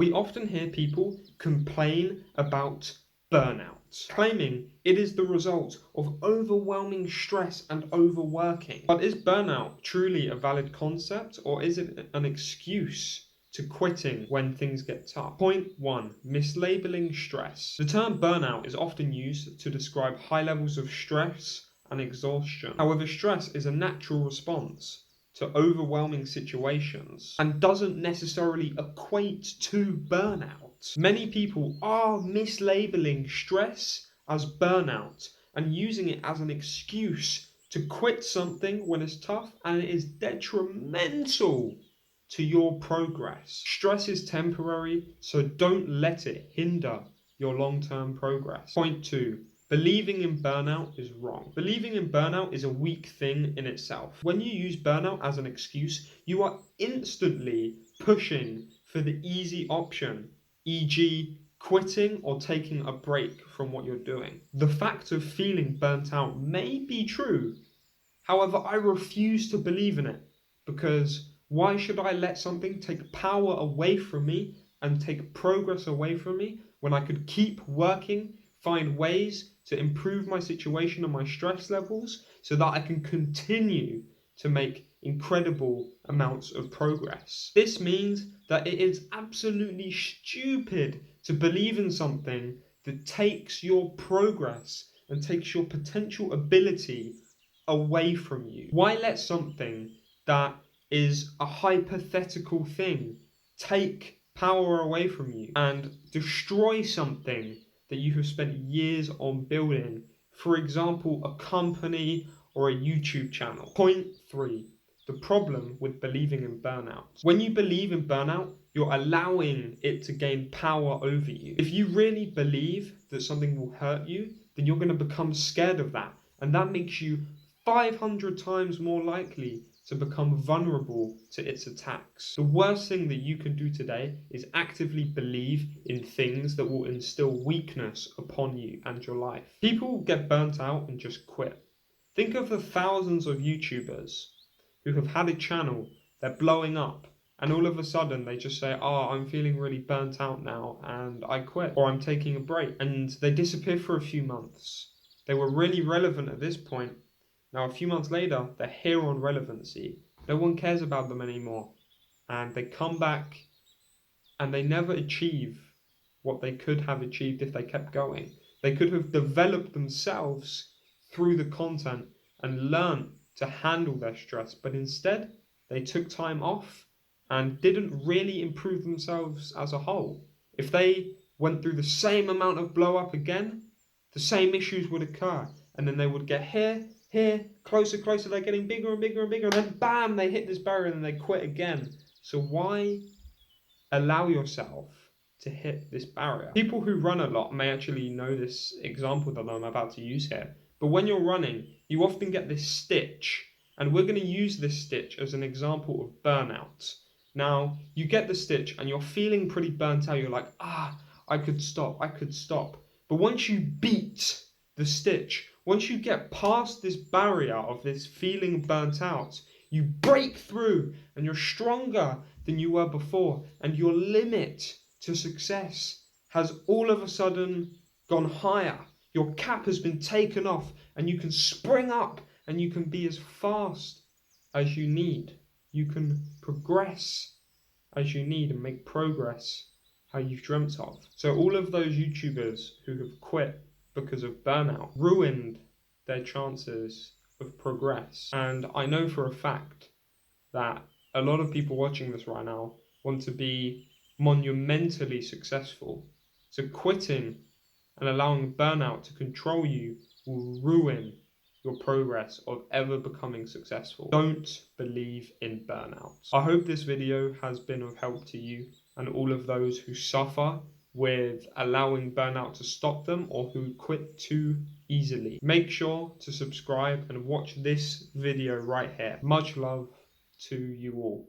We often hear people complain about burnout, claiming it is the result of overwhelming stress and overworking. But is burnout truly a valid concept, or is it an excuse to quitting when things get tough? Point 1. Mislabeling stress. The term burnout is often used to describe high levels of stress and exhaustion. However, stress is a natural response to overwhelming situations and doesn't necessarily equate to burnout. Many people are mislabeling stress as burnout and using it as an excuse to quit something when it's tough, and it is detrimental to your progress. Stress is temporary, so don't let it hinder your long-term progress. Point 2. Believing in burnout is wrong. Believing in burnout is a weak thing in itself. When you use burnout as an excuse, you are instantly pushing for the easy option, e.g., quitting or taking a break from what you're doing. The fact of feeling burnt out may be true. However, I refuse to believe in it, because why should I let something take power away from me and take progress away from me when I could keep working, find ways to improve my situation and my stress levels so that I can continue to make incredible amounts of progress? This means that it is absolutely stupid to believe in something that takes your progress and takes your potential ability away from you. Why let something that is a hypothetical thing take power away from you and destroy something that you have spent years on building? For example, a company or a YouTube channel. Point 3. The problem with believing in burnout. When you believe in burnout, you're allowing it to gain power over you. If you really believe that something will hurt you, then you're going to become scared of that. And that makes you 500 times more likely to become vulnerable to its attacks. The worst thing that you can do today is actively believe in things that will instill weakness upon you and your life. People get burnt out and just quit. Think of the thousands of YouTubers who have had a channel, they're blowing up, and all of a sudden they just say, oh, I'm feeling really burnt out now and I quit, or I'm taking a break, and they disappear for a few months. They were really relevant at this point. Now, a few months later, they're here on relevancy. No one cares about them anymore. And they come back and they never achieve what they could have achieved if they kept going. They could have developed themselves through the content and learned to handle their stress, but instead they took time off and didn't really improve themselves as a whole. If they went through the same amount of blow up again, the same issues would occur, and then they would get here, closer, they're getting bigger and bigger and bigger, and then bam, they hit this barrier and they quit again. So why allow yourself to hit this barrier? People who run a lot may actually know this example that I'm about to use here, but when you're running, you often get this stitch, and we're going to use this stitch as an example of burnout. Now, you get the stitch and you're feeling pretty burnt out. You're like, I could stop. But once you beat the stitch, once you get past this barrier of this feeling burnt out, you break through and you're stronger than you were before, and your limit to success has all of a sudden gone higher. Your cap has been taken off and you can spring up and you can be as fast as you need. You can progress as you need and make progress how you've dreamt of. So all of those YouTubers who have quit because of burnout ruined their chances of progress. And I know for a fact that a lot of people watching this right now want to be monumentally successful. So quitting and allowing burnout to control you will ruin your progress of ever becoming successful. Don't believe in burnout. I hope this video has been of help to you and all of those who suffer with allowing burnout to stop them or who quit too easily. Make sure to subscribe and watch this video right here. Much love to you all.